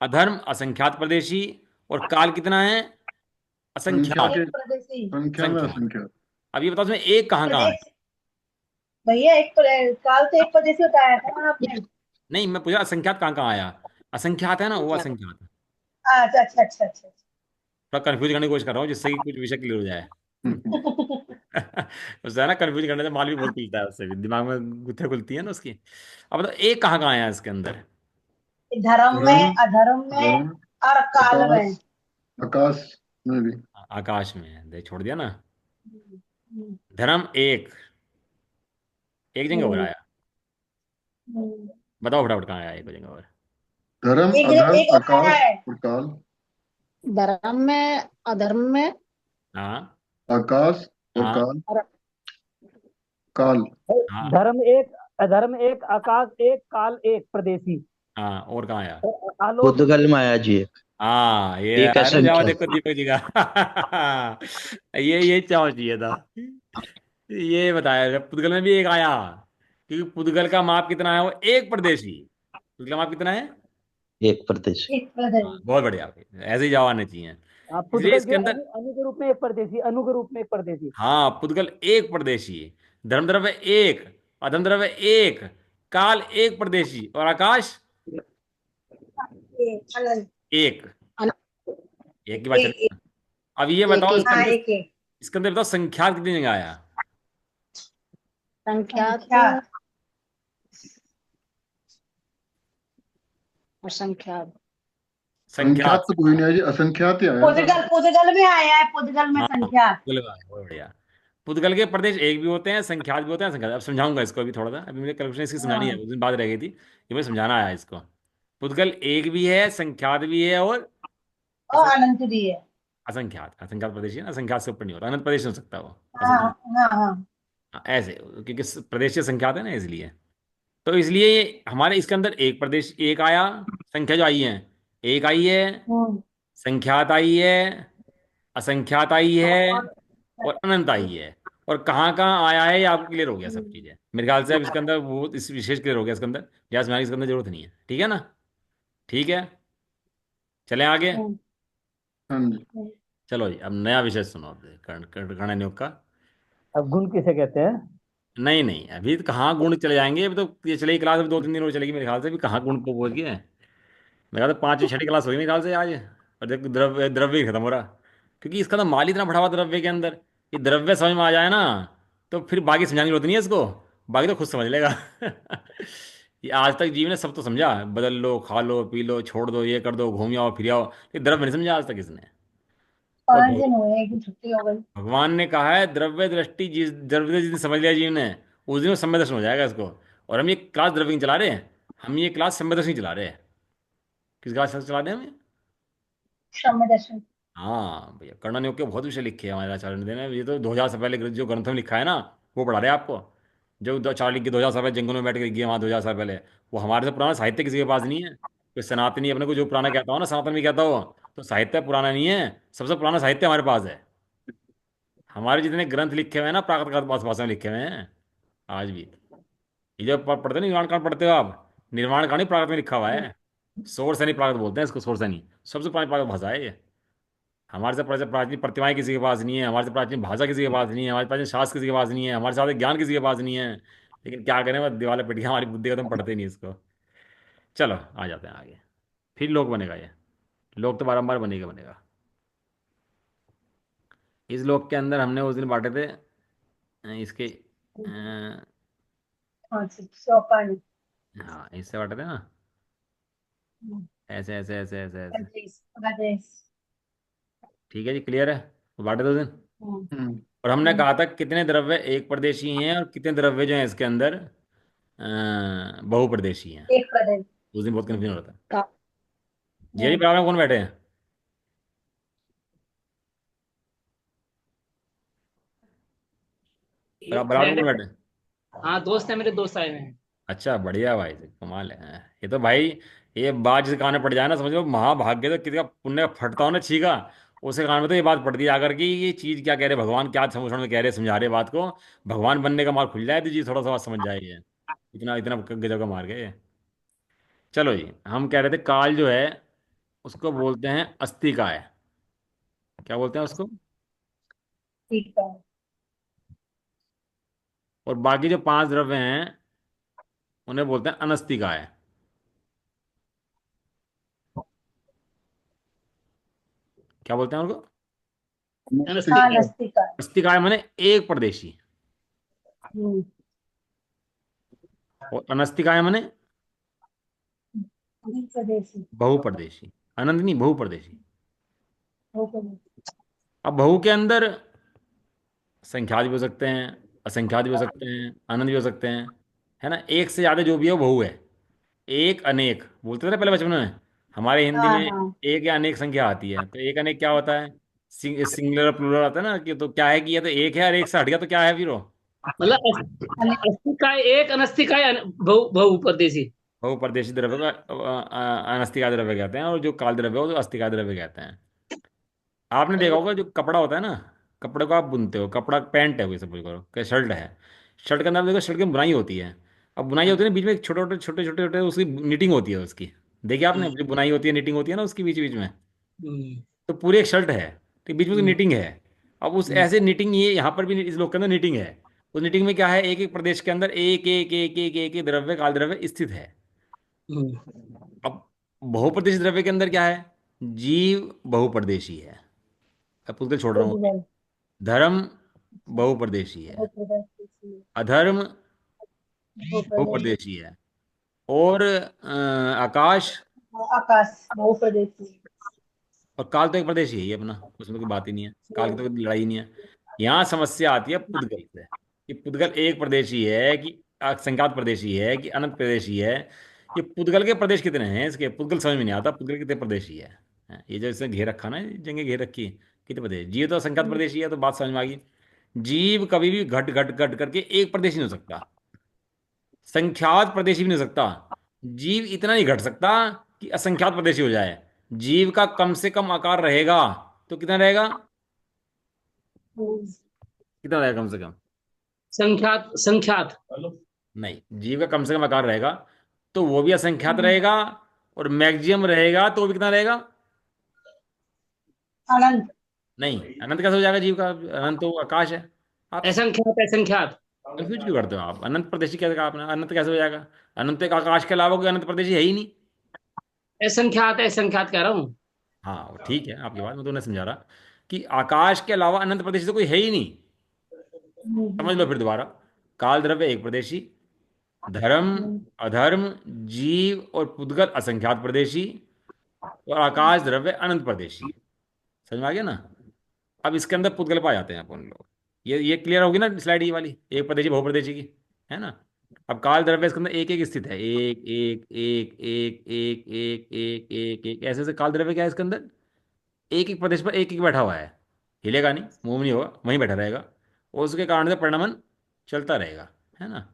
अधर्म असंख्यात प्रदेशी, और काल कितना है? संख्या असंख्यात। के एक प्रदेशी। संख्या में असंख्यात। असंख्या। अब ये बताओ इसमें एक कहाँ कहाँ है? प्रदेश भैया एक काल तो एक परदेसी होता है था ना आपने। नहीं, मैं पूछा असंख्यात कहाँ कहाँ आया। असंख्यात है ना, वो असंख्यात। अच्छा अच्छा अच्छा अच्छा थोड़ा कंफ्यूज करने की कोशिश कर रहा हूँ जिससे कि कुछ विषय क्लियर हो जाए। अच्छा। उससे है ना, कंफ्यूज करने से माल भी बहुत खुलता है, उससे भी दिमाग में गुत्थियां खुलती है ना उसकी। अब बताओ एक कहाँ कहाँ आया इसके अंदर। धर्म धर्म, में, अधर्म में, धर्म, और काल आकाश, में। आकाश में भी। आकाश में है, दे छोड़ दिया ना। हम्म, धर्म एक, एक जगह हो रहा हम्म, है। हम्म। बताओ फटाफट कहाँ आया एक जगह और। धर्म, एक अधर्म, एक और आया आकाश है। और काल। धर्म में, अधर्म में, हाँ आकाश और हाँ काल। और काल। हाँ धर्म एक, अधर्म एक, आकाश एक, काल एक, प्रदेशी हाँ, और कहाँ आया। और आलोक। पुद्गल माया जी एक। हाँ, ये एक आया ना जवाब, असंख्य। देखो दीपक जी का। ये चाव चाहिए था। ये बताया पुद्गल में भी एक आया, क्योंकि पुद्गल का माप कितना है, वो एक प्रदेशी। पुद्गल का माप कितना है। एक प्रदेश। एक हाँ, प्रदेश। बहुत बढ़िया, ऐसे ही जवाब आने चाहिए। इसलिए पुद्गल इसके जो अंदर, अनु के रूप में एक परदेशी, अनु के रूप में एक परदेशी। हाँ, पुद्गल एक प्रदेशी, धर्म द्रव्य एक, अधर्म द्रव्य एक, काल एक प्रदेशी, और आकाश एक अनंत। एक। अन- एक की बात चल। एक एक। अब ये एक बताओ एक। एक एक। इसके अंदर बताओ संख्यात कितनी जगह आया। संख्यात, संख्या। असंख्यात। संख्यात संख्यात। तो कोई नहीं है जी, असंख्यात ही आया था। पुद्गल, पुद्गल में आया है, पुद्गल में हाँ, संख्या। पुद्गल का है, बहुत बढ़िया। पुद्गल के प्रदेश एक भी होते हैं, संख्यात भी होते हैं, संख्यात। अब समझाऊंगा इसको अभी थोड़ा सा, अभी मुझे कैलकुलेशन इसकी समझानी है, हाँ, उस दिन बात रह गई थी, ये मुझे समझाना आया इसको। पुद्गल एक भी है, संख्यात भी है, और और असं अनंत भी है। असंख्यात, असंख्यात प्रदेश है ना, असंख्यात से ऊपर नहीं होता, अनंत प्रदेश हो सकता है वो, हाँ असंख्यात। हाँ हाँ। हाँ, ऐसे, क्योंकि प्रदेश से संख्यात है ना, इसलिए। तो इसलिए ये हमारे इसके अंदर एक प्रदेश एक आया, संख्या जो आई है, एक आई है, हम्म। संख्यात आई है, असंख्यात आई है, और और अनंत आई है। और कहाँ कहाँ आया है ये आपको क्लियर हो गया सब चीज़ें मेरे ख्याल से। अब इसके अंदर वो इस विशेष क्लियर हो गया इसके अंदर, या समझाने की इसके अंदर जरूरत नहीं है, ठीक है ना। ठीक है, चलें आगे। हम्म, हाँ जी। हम्म। चलो जी, अब नया विषय सुनो, अब गणन योग का। अब गुण किसे कहते हैं? नहीं नहीं, अभी तो कहाँ गुण चले जाएंगे, अभी तो ये चलेगी क्लास, अभी 2-3 दिन और चलेगी मेरे ख्याल से, अभी कहाँ गुण को बोल के। मेरा तो 5वीं 6वीं क्लास हुई मेरे ख्याल से आज। और देख, द्रव्य द्रव्य ही खत्म हो रहा, क्योंकि इसका तो माल इतना बढ़ा हुआ द्रव्य के अंदर। ये द्रव्य समझ में आ जाए ना, तो फिर बाकी समझाने की जरूरत नहीं है इसको, बाकी तो खुद समझ लेगा। ये आज तक जीव ने सब तो समझा, बदल लो, खा लो, पी लो, छोड़ दो, ये कर दो, घूम आओ, फिर आओ, ये द्रव्य नहीं समझा आज तक इसने। और 5 दिन हुए हैं कि छुट्टी हो गई। भगवान ने कहा है, द्रव्य दृष्टि जिस द्रव्य जिस दिन समझ लिया जीव ने, उस दिन वो सम्य दर्शन हो जाएगा इसको। और हम ये क्लास द्रव्य नहीं चला रहे हैं, हम ये क्लास सम्य दर्शन चला रहे हैं। किस क्लास चला रहे हैं हम ये? श्रम दर्शन। हाँ भैया, कर्णन योग के बहुत विषय लिखे हैं हमारे आचार्य ने। ये तो 2000 से पहले जो ग्रंथ में लिखा है ना, वो पढ़ा रहे हैं आपको। जो आचार्य लिख के 2000 साल पहले जंगलों में बैठ के लिख गए वहाँ 2000 साल पहले, वो हमारे से पुराना साहित्य किसी के पास नहीं है। कोई सनातनी अपने को जो पुराना कहता हो ना, सनातन भी कहता हो, तो साहित्य पुराना नहीं है, सबसे पुराना साहित्य हमारे पास है। हमारे जितने ग्रंथ लिखे हुए हैं ना, प्राकृत भाषा में लिखे हुए हैं आज भी। ये जो पढ़ते नहीं, निर्माण कांड पढ़ते हो आप, निर्माण कांड ही प्राकृत में लिखा हुआ है। सोरसैनी प्राकृत बोलते हैं इसको, सोरसैनी सबसे पुरानी प्राकृत भाषा है ये। हमारे से प्राचीन प्रतिमाएं किसी के पास नहीं है, हमारे से प्राचीन भाषा किसी के पास नहीं है, हमारे प्राचीन शास्त्र किसी के पास नहीं है, हमारे साथ ज्ञान किसी के पास नहीं है। लेकिन क्या करें, बस दिवाले पिट गया हमारी बुद्धि का, तुम पढ़ते नहीं इसको। चलो आ जाते हैं आगे। फिर लोक बनेगा ये, लोक तो बारंबार बनेगा बनेगा। इस लोक के अंदर हमने उस दिन बांटे थे इसके हाँ जी, चौपान। हाँ, इससे बांटे थे ना, ऐसे ऐसे ऐसे ऐसे ऐसे। राजेश, राजेश। ठीक है जी, क्लियर है, तो बांटे थे उस दिन। हम्म, हम्म। और हमने हम्म। कहा था कितने द्रव्य एक प्रदेशी हैं और कितने द्रव्य जो हैं इसके अंदर बहुप्रदेशी हैं। एक प्रदेश। उस दिन बहुत कन्फ्यूजन हो रहा था। का- जी जी, हम्म। बराबर में कौन बैठे हैं। एक बराबर में फ्रेंड कौन है। बैठे हैं। हाँ, दोस्त है, मेरे दोस्त आए हुए हैं। अच्छा बढ़िया भाई, कमाल है। ये तो भाई, ये बात जिस कान में पड़ जाए ना, समझ लो महाभाग्य, तो किसी का पुण्य का फटता हो ना छीका, उसे कान में तो ये बात पड़ती है आकर कि ये चीज़ क्या कह रहे, भगवान क्या समझ में कह रहे, समझा रहे बात को। भगवान बनने का मार्ग खुल जाए तो जी थोड़ा सा बात समझ जाए ये। इतना इतना गजब का मार्ग है ये। चलो जी, हम कह रहे थे काल जो है उसको बोलते हैं अस्थि का है। क्या बोलते हैं उसको। ठीक है। और बाकी जो 5 द्रव्य हैं उन्हें बोलते हैं अनस्तिकाय। क्या बोलते हैं उनको? हाँ, अनस्तिक। नस्तिका। अस्तिकाय माने एक प्रदेशी, हम्म, और अनस्तिकाय माने स्वदेशी। बहुप्रदेशी। अनंत नहीं, बहुप्रदेशी। ओके। अब बहु के अंदर संख्यात भी हो सकते हैं, असंख्यात भी हो सकते हैं, अनंत भी हो सकते हैं, है ना। एक से ज्यादा जो भी है वो बहु है। एक अनेक बोलते थे ना पहले बचपन में, हमारे हिंदी हाँ में हाँ। एक या अनेक संख्या आती है। तो एक अनेक क्या होता है? सिंगुलर प्लूरल आता है ना, कि तो क्या है कि ये तो एक है और एक से हट गया तो क्या है फिर वो? मतलब अने- अस्तिकाय एक, अनस्तिकाय बहु बहु परदेशी। बहु परदेशी द्रव्य को अनस्तिकाय द्रव्य कहते हैं, और जो काल द्रव्य है वो अस्तिकाय द्रव्य कहते हैं। आपने देखा होगा जो कपड़ा होता है ना, कपड़े को आप बुनते हो, कपड़ा पैंट है, कोई सपोज करो कि शर्ट है, शर्ट के अंदर आप देखो शर्ट की बुनाई होती है। अब बुनाई होती है ना, बीच में छोटे छोटे छोटे छोटे छोटे उसकी निटिंग होती है उसकी। देखिए आपने, जो बुनाई होती है, निटिंग होती है ना उसकी बीच बीच में। हम्म, तो पूरी एक शर्ट है, तो बीच में उसकी हम्म, निटिंग है। अब उस हम्म, ऐसे निटिंग, ये यहाँ पर भी इस लोग के अंदर निटिंग है। उस निटिंग में क्या है? एक एक प्रदेश के अंदर एक एक एक एक एक एक द्रव्य, काल द्रव्य स्थित है। अब बहुप्रदेशी द्रव्य के अंदर क्या है? जीव बहुप्रदेशी है। अब पुस्तक छोड़ रहा हूँ। उज्ज्वल। धर्म बहुप्रदेशी है, बहुप्रदेशी। अधर्म बहुप्रदेशी। बहुप्रदेशी है, और आकाश आकाश बहुप्रदेशी। और काल तो एक प्रदेशी है ही अपना, उसमें कोई बात ही नहीं है, काल की तो कोई लड़ाई नहीं है। यहाँ समस्या आती है पुद्गल से, कि पुद्गल एक प्रदेशी है कि असंख्यात प्रदेशी है कि अनंत प्रदेशी है। ये पुद्गल के प्रदेश कितने हैं इसके, पुद्गल समझ में नहीं आता, पुद्गल कितने प्रदेशी है। ये जो इसने घेर रखा ना, ये जंगे घेर रखी, कितने प्रदेश? जीव तो असंख्यात प्रदेशी है, तो बात समझ में आ गई। जीव कभी भी घट घट घट करके एक प्रदेशी नहीं हो सकता, संख्यात प्रदेशी भी नहीं हो सकता। जीव इतना नहीं घट सकता कि असंख्यात प्रदेशी हो जाए। जीव का कम से कम आकार रहेगा, तो कितना रहेगा? कितना रहेगा कम से कम? संख्यात संख्यात। नहीं, जीव का कम से कम आकार रहेगा, तो वो भी असंख्यात रहेगा। और मैक्सिमम रहेगा तो वो भी कितना रहेगा? अनंत। नहीं, अनंत कैसे हो जाएगा जीव का? अनंत तो आकाश है। आप असंख्यात असंख्यात। कंफ्यूज क्यों करते हो? आप अनंत प्रदेशी कैसे कहा आपने? अनंत कैसे हो जाएगा? अनंत एक आकाश के अलावा कोई अनंत प्रदेशी है ही नहीं। असंख्यात असंख्यात कह रहा हूँ। हाँ ठीक है, आपकी बात मैं तो नहीं समझा रहा, कि आकाश के अलावा अनंत प्रदेशी तो कोई है ही नहीं। समझ लो फिर दोबारा। काल द्रव्य एक प्रदेशी, धर्म, अधर्म, जीव और पुद्गल असंख्यात प्रदेशी, और आकाश द्रव्य अनंत प्रदेशी। समझ में आ गया ना? अब इसके अंदर पुद्गल पा जाते हैं अपन लोग। ये क्लियर होगी ना स्लाइड ये वाली, एक प्रदेशी बहुप्रदेशी की, है ना। अब काल द्रव्य इसके अंदर एक एक स्थित है, एक एक एक एक एक एक एक एक एक ऐसे ऐसे काल द्रव्य क्या है इसके अंदर? एक एक प्रदेश पर एक एक बैठा हुआ है, हिलेगा नहीं, मूव नहीं होगा, वहीं बैठा रहेगा, और उसके कारण से परिणमन चलता रहेगा, है ना।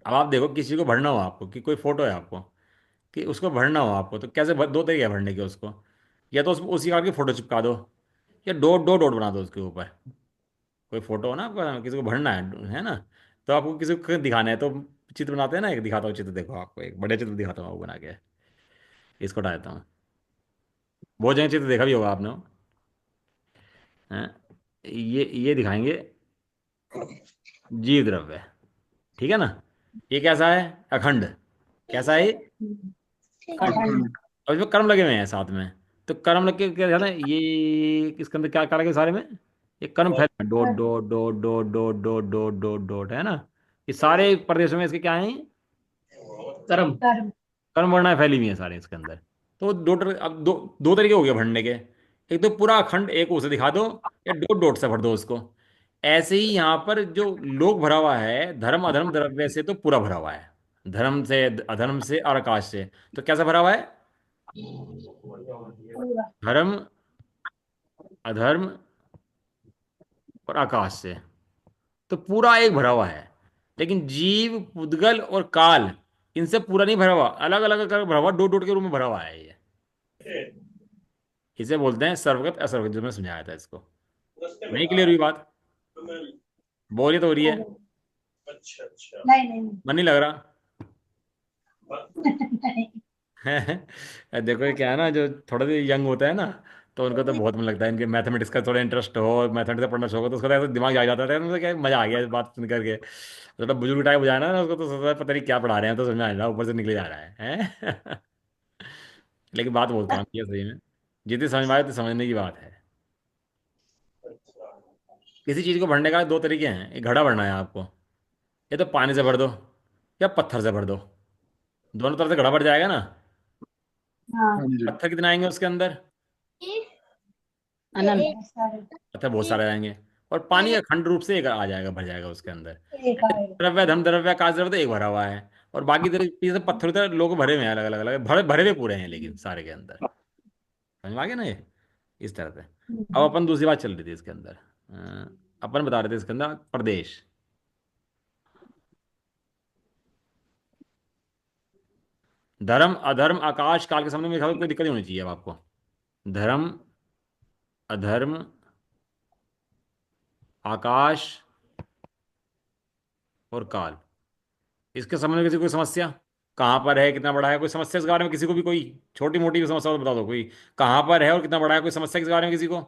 अब आप देखो, किसी को भरना हो आपको, कि कोई फोटो है आपको, कि उसको भरना हो आपको, तो कैसे दो तरीके हैं भरने के उसको। या तो उसी कार की फोटो चिपका दो, या डॉट दो डॉट बना दो उसके ऊपर। कोई फोटो हो ना आपका, किसी को भरना है ना, तो आपको किसी को दिखाना है तो चित्र बनाते हैं ना, एक दिखाता हूँ चित्र, देखो आपको एक बढ़िया चित्र दिखाता हूँ वो बना के। इसको हटा देता हूँ। बहुत जगह चित्र देखा भी होगा आपने वो, हैं। ये दिखाएंगे जीव द्रव्य, ठीक है ना। ये कैसा है? अखंड। कैसा है ये? अखंड। और इसमें कर्म लगे हुए हैं साथ में। तो कर्म लग के क्या ध्यान है, ये इसके अंदर क्या क्या लगे सारे में? ये कर्म फैले हैं, dot dot dot dot dot dot dot dot dot, है ना। ये सारे प्रदेशों में इसके क्या है? कर्म। कर्म। कर्म वर्णाएं फैली हुई हैं सारे इसके अंदर। तो अब दो दो तरीके हो गए भरने के। एक तो पूरा अखंड एक उसे दिखा दो, या डॉट डॉट से भर दो उसको। ऐसे ही यहाँ पर जो लोक भरा हुआ है, धर्म अधर्म द्रव्य से तो पूरा भरा हुआ है, धर्म से, अधर्म से और आकाश से। तो कैसा भरा हुआ है? पूरा। धर्म, अधर्म और आकाश से, तो पूरा एक भरा हुआ है। लेकिन जीव, पुद्गल और काल, इनसे पूरा नहीं भरा हुआ, अलग अलग करके भरा हुआ, डोट डोट के रूप में भरा हुआ है ये। इसे बोलते हैं सर्वगत असर्वगत, जो मैंने समझाया था इसको। नहीं क्लियर हुई बात? बोरियत हो रही है? नहीं नहीं मन नहीं लग रहा? नहीं। देखो ये क्या है ना, जो थोड़ा सा यंग होता है ना, तो उनको तो बहुत मन लगता है, इनके मैथमेटिक्स का थोड़ा इंटरेस्ट हो, मैथमेटिक्स का पढ़ना शौक हो, तो उसका तो ऐसा दिमाग जा जाता है, उनको क्या मजा आ गया इस बात सुन करके। थोड़ा बुजुर्ग टाइप हो जाए ना उसको, तो सोचता है पता नहीं क्या पढ़ा रहे हैं, तो समझ में आ रहा है ऊपर से निकले जा रहा है। लेकिन बात बहुत काम की है सही में, जितनी समझ में आए उतनी समझने की बात है। किसी चीज़ को भरने का दो तरीके हैं, एक घड़ा भरना है आपको, या तो पानी से भर दो या पत्थर से भर दो, दोनों तरफ से घड़ा भर जाएगा ना। हाँ। हाँ जी। पत्थर कितने आएंगे उसके अंदर? अनंत। बहुत सारे। पत्थर बहुत सारे आएंगे। और पानी अखंड रूप से एक आ जाएगा, भर जाएगा उसके अंदर। एक आएगा। द्रव्य धन द्रव्य आकाश द्रव्य तो एक भरा हुआ है, और बाकी तरह पीछे पत्थर उधर लोग भरे हुए हैं, अलग अलग अलग भरे भरे हुए पूरे हैं, लेकिन सारे के अंदर समझ में आ गया ना ये, इस तरह से। अब अपन दूसरी बात चल रही थी इसके अंदर, अपन बता रहे थे इसके अंदर प्रदेश। धर्म अधर्म आकाश काल के सामने मेरे ख्याल में कोई दिक्कत नहीं होनी चाहिए अब आपको। धर्म अधर्म आकाश और काल, इसके संबंध में किसी को कोई समस्या? कहाँ पर है, कितना बड़ा है, कोई समस्या इस बारे में किसी को भी, कोई छोटी मोटी भी समस्या हो तो बता दो। कोई कहाँ पर है और कितना बड़ा है, कोई समस्या इस बारे में किसी को?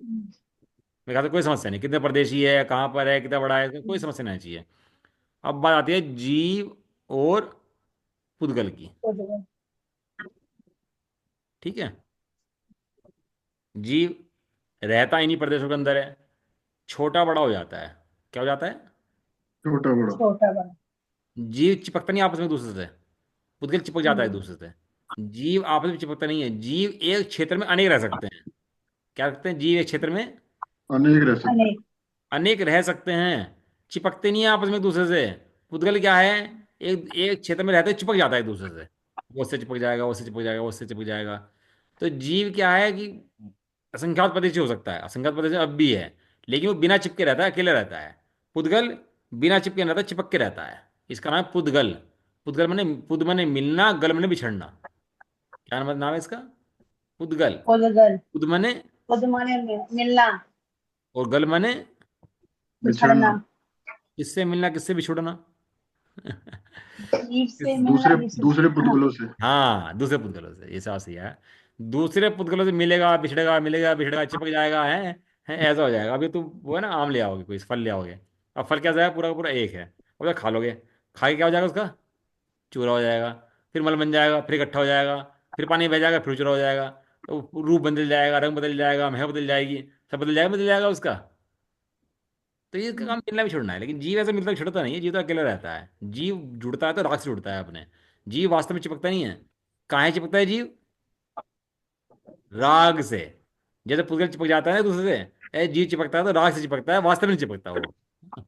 मेरे ख्याल से कोई समस्या नहीं, कितने प्रदेशी है, कहाँ पर है, कितना बड़ा है, कोई समस्या नहीं चाहिए। अब बात आती है जीव और पुद्गल की। ठीक है, जीव रहता इन्हीं प्रदेशों के अंदर है, छोटा बड़ा हो जाता है। क्या हो जाता है? छोटा बड़ा। छोटा बड़ा। जीव चिपकता नहीं आपस में एक दूसरे से, पुद्गल चिपक जाता है एक हम्म। दूसरे से। जीव आपस में चिपकता नहीं है, जीव एक क्षेत्र में अनेक रह सकते हैं। क्या रखते हैं? जीव एक क्षेत्र में अनेक रह सकते अनेक। अनेक रह सकते हैं, चिपकते नहीं है आपस में एक दूसरे से। पुद्गल क्या है? एक एक क्षेत्र में रहते हैं, चिपक जाता है एक दूसरे से, वो उससे चिपक जाएगा, वो उससे चिपक जाएगा, वो उससे चिपक जाएगा। तो जीव क्या है कि असंख्यात प्रदेशी हो सकता है, असंख्यात प्रदेशी अब भी है, लेकिन वो बिना चिपके रहता है, अकेले रहता है। पुद्गल बिना चिपके नहीं रहता, चिपक के रहता है, इसका नाम है पुद्गल। पुद्गल मने पुद मने मिलना, गल मने बिछड़ना। क्या नाम है इसका? पुद्गल। उदगल। पुद मने उद माने मिलना। और गल मने बिछड़ना। बिछड़ना। किससे मिलना किससे बिछुड़ना? जीव से किस- मिलना, दूसरे जीव से दूसरे बिछड़ना। पुतगलों से। हाँ, दूसरे पुद्गलों से, ये साफ सही है। दूसरे पुद्गलों से मिलेगा बिछड़ेगा, मिलेगा बिछड़ेगा, चिपक जाएगा, है ऐसा हो जाएगा। अभी तुम वो है ना, आम ले आओगे, कोई फल ले आओगे, अब फल क्या जाएगा, पूरा का पूरा एक है, अब तो खा लोगे, खा के क्या हो जाएगा उसका? चूरा हो जाएगा, फिर मल बन जाएगा, फिर इकट्ठा हो जाएगा, फिर पानी बह जाएगा, फिर चूरा हो जाएगा, तो रूप बदल जाएगा, रंग बदल जाएगा, महक बदल जाएगी, सब बदल जाएगा उसका। तो ये काम मिलना भी छोड़ना है, लेकिन जीव ऐसे मिलता छुड़ता नहीं है, जीव तो अकेला रहता है। जीव जुड़ता है तो राग से जुड़ता है अपने, जीव वास्तव में चिपकता नहीं है। काहे चिपकता है जीव? राग से। जैसे पुद्गल चिपक जाता है ना दूसरे से, जीव चिपकता है तो राग से चिपकता है, वास्तव में नहीं चिपकता वो।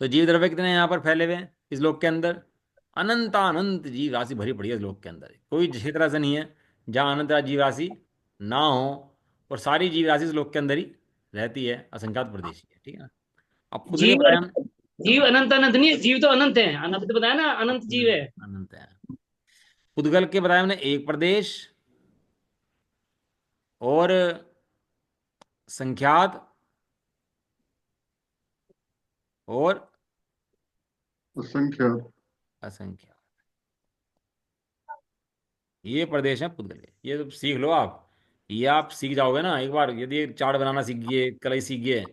तो जीव द्रव्य कितने हैं यहाँ पर फैले हुए हैं इस लोक के अंदर? अनंत जीव राशि भरी पड़ी है इस लोक के अंदर, कोई क्षेत्र ऐसा नहीं है जहाँ अनंत जीव राशि ना हो। और सारी जीव राशि इस लोक के अंदर ही रहती है, असंख्यात प्रदेशी है। ठीक है ना? अब पुद्गल के जीव बताया हम। जीव अनंत अनंत नहीं है, जीव तो अनंत है, अनंत तो बताया ना, अनंत जीव है। अनंत है। पुद्गल के बताया हमने एक प्रदेश और संख्यात और असंख्य। असंख्यात, ये प्रदेश है पुद्गल के। ये तो सीख लो आप, ये आप सीख जाओगे ना एक बार, यदि ये चार्ट बनाना सीख गए, कलई सीख गए,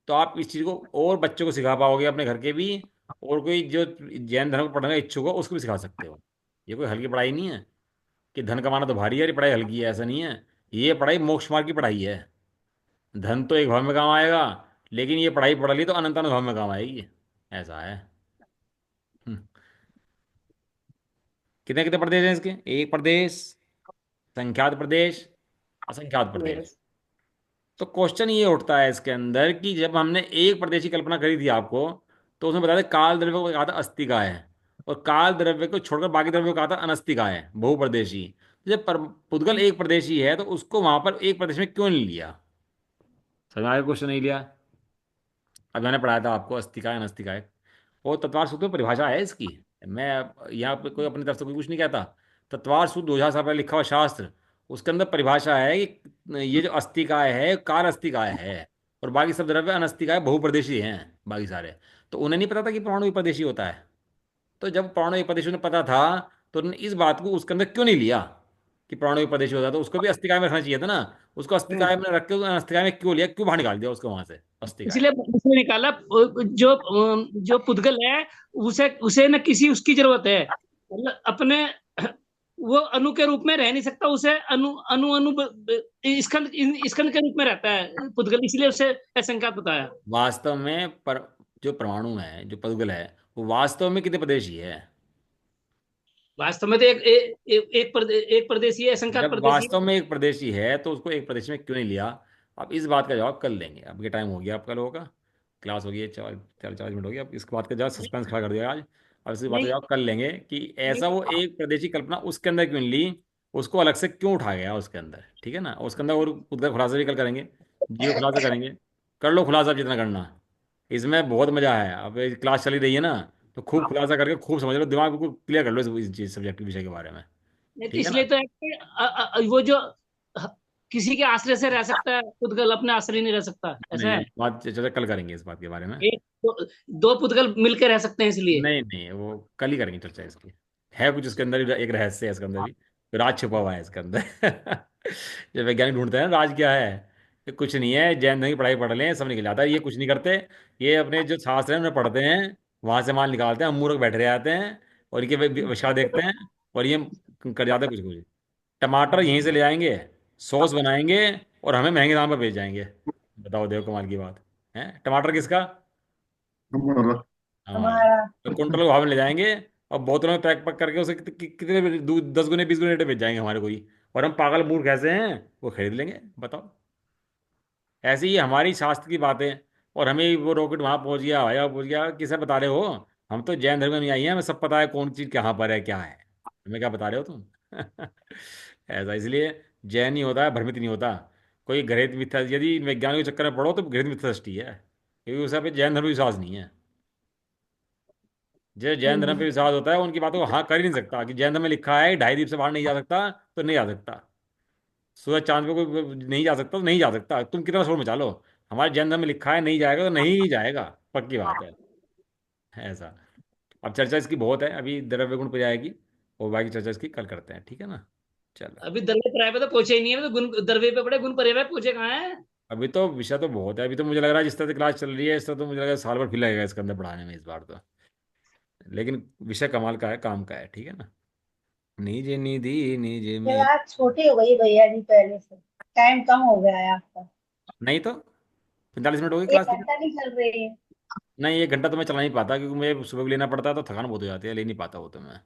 तो आप इस चीज़ को और बच्चों को सिखा पाओगे अपने घर के भी, और कोई जो जैन धर्म को पढ़ने का इच्छुक हो उसको भी सिखा सकते हो। ये कोई हल्की पढ़ाई नहीं है कि धन कमाना तो भारी है, ये पढ़ाई हल्की है, ऐसा नहीं है। ये पढ़ाई मोक्ष मार्ग की पढ़ाई है। धन तो एक भाव में काम आएगा, लेकिन ये पढ़ाई पढ़ ली तो अनंत अनंत भाव में काम आएगी, ऐसा है। हम्म। कितने कितने प्रदेश हैं इसके? एक प्रदेश, संख्यात प्रदेश, असंख्यात प्रदेश। तो क्वेश्चन ये उठता है इसके अंदर कि जब हमने एक प्रदेश की कल्पना करी थी आपको, तो उसमें बताया था काल द्रव्य को कहा था अस्तिका है, और काल द्रव्य को छोड़कर बाकी द्रव्य को कहा था अनस्तिका है, बहुप्रदेशी। तो जब पुद्गल एक प्रदेशी है तो उसको वहां पर एक प्रदेश में क्यों नहीं लिया? समझ में आया? क्वेश्चन नहीं लिया। अब मैंने पढ़ाया था आपको अस्तिका है अनस्तिका है, और तत्वार सूत्र में परिभाषा है इसकी। मैं यहाँ पे कोई अपनी तरफ से कोई कुछ नहीं कहता। तत्वार सूत्र 2000 साल पहले लिखा हुआ शास्त्र, उसके अंदर परिभाषा है कि ये जो अस्तिकाय है काल अस्तिकाय है, और बाकी सब द्रव्य अनस्तिकाय बहुप्रदेशी हैं बाकी सारे। तो उन्हें नहीं पता था कि परमाणु विप्रदेशी होता है। तो जब परमाणु विप्रदेशी उन्हें पता था, तो उन्होंने इस बात को उसके अंदर क्यों नहीं लिया? कि परमाणु एक प्रदेश होता, तो उसको भी अस्थिकाय में रखना चाहिए था ना। उसको अस्थिकाय में रख के अस्थिकाय में क्यों लिया, क्यों बाहर निकाल दिया उसको वहां से अस्थिकाय? इसलिए उसने निकाला, जो पुद्गल है, उसे उसे न किसी उसकी जरूरत है, मतलब अपने वो अणु के रूप में रह नहीं सकता, उसे अणु अणु अणु स्कंद स्कंद के रूप में रहता है पुद्गल, इसलिए उसे असंख्यात बताया। वास्तव में जो परमाणु है, जो पुद्गल है, वो वास्तव में कितने प्रदेशी है? वास्तव में तो एक प्रदेशी है, असंख्यात जब प्रदेशी वास्तव में एक प्रदेशी है तो उसको एक प्रदेश में क्यों नहीं लिया? अब इस बात का जवाब कल देंगे। अब ये टाइम हो गया आपका लोगों का, क्लास हो गई है, 40 मिनट हो गया। अब इसके बात का जवाब सस्पेंस खड़ा कर दिया आज। अब इसकी बात का नहीं। जवाब कल लेंगे कि ऐसा नहीं, वो एक प्रदेशी कल्पना उसके अंदर क्यों नहीं ली, उसको अलग से क्यों उठा गया उसके अंदर, ठीक है ना। उसके अंदर और उधर खुलासा भी कल करेंगे, जीव खुलासा करेंगे। कर लो खुलासा जितना करना, इसमें बहुत मजा है। अब ये क्लास चली रही है ना, तो खूब खुलासा करके खूब समझ लो, दिमाग बिल्कुल क्लियर कर लो इस चीज सब्जेक्ट विषय के बारे में, नहीं, तो ठीक है ना। इसलिए तो है कि वो जो किसी के आश्रय से रह सकता है, पुद्गल अपने आश्रय नहीं रह सकता, ऐसा नहीं, है। हम बात चर्चा कल करेंगे इस बात के बारे में। एक दो पुद्गल मिलकर रह सकते हैं, इसलिए। नहीं नहीं, वो कल ही करेंगे चर्चा इसकी। है कुछ इसके अंदर भी, एक रहस्य है इसके अंदर भी, राज छुपा हुआ है इसके अंदर। जब वैज्ञानिक ढूंढते हैं ना राज क्या है, ये कुछ नहीं है, जैन धर्म की पढ़ाई पढ़ लें सब निकल जाता है। ये कुछ नहीं करते, ये अपने जो शास्त्र है उन्हें पढ़ते हैं, वहां से माल निकालते हैं, हम मूर्ख बैठे रह जाते हैं और इनके विचार देखते हैं, और ये कर जाते हैं कुछ कुछ। टमाटर यहीं से ले आएंगे, सॉस बनाएंगे और हमें महंगे दाम पर बेच जाएंगे। बताओ, देखो कमाल की बात है। टमाटर किसका? हमारा। हमारा। हमारा। तो कुंटल को भाव में ले जाएंगे और बोतलों में पैक पैक करके उसे कितने 10 गुने 20 गुने रेट में बेच जाएंगे हमारे कोई। और हम पागल मूर्ख ऐसे हैं, वो खरीद लेंगे, बताओ। ऐसे ही हमारी शास्त्र की बातें, और हमें वो रॉकेट वहां पहुंच गया, हवाई जहाज पहुंच गया, किसे बता रहे हो? हम तो जैन धर्म में नहीं आई हैं, हमें सब पता है कौन चीज कहाँ पर है क्या है। हमें क्या बता रहे हो तुम? ऐसा इसलिए जैन नहीं होता है, भ्रमित नहीं होता कोई। घृत मिथ्या, यदि वैज्ञानिक के चक्कर में पढ़ो तो घृत मिथ्या दृष्टि है, क्योंकि उसे पे जैन धर्म विश्वास नहीं है। जो जैन धर्म पे विश्वास होता है उनकी बातों को हाँ कर ही नहीं सकता, कि जैन धर्म में लिखा है 2.5 दीप से बाहर नहीं जा सकता, तो नहीं जा सकता। सूरज चांद पे कोई नहीं जा सकता तो नहीं जा सकता, तुम कितना शोर मचा लो। हमारे जैन धर्म में लिखा है नहीं जाएगा तो नहीं जाएगा, पक्की बात है। ऐसा। अब चर्चा इसकी बहुत है, अभी द्रव्य गुण पे जाएगी, और बाकी चर्चा इसकी कल करते हैं, ठीक है ना। चलो। अभी दरवे पर आए पे तो पहुंचे ही नहीं है, अभी तो गुण दरवे पे पड़े, गुण परे पे पहुंचे कहाँ है। अभी तो विषय तो बहुत है, अभी तो मुझे लग रहा है जिस तरह से क्लास चल रही है इस तरह तो मुझे लग रहा है साल भर फिर लगेगा इसके अंदर पढ़ाने में इस बार तो। लेकिन विषय कमाल का है, काम का है, ठीक है ना। निज निधि निज में। क्लास छोटी हो गई भैया जी पहले से, टाइम कम हो गया है आपका। नहीं तो 45 मिनट हो गई एक क्लास की। घंटा नहीं चल रही है। नहीं, 1 घंटा तो मैं चला नहीं पाता, क्योंकि मुझे सुबह भी लेना पड़ता है तो थकान बहुत हो जाती है, ले नहीं पाता वो तो मैं।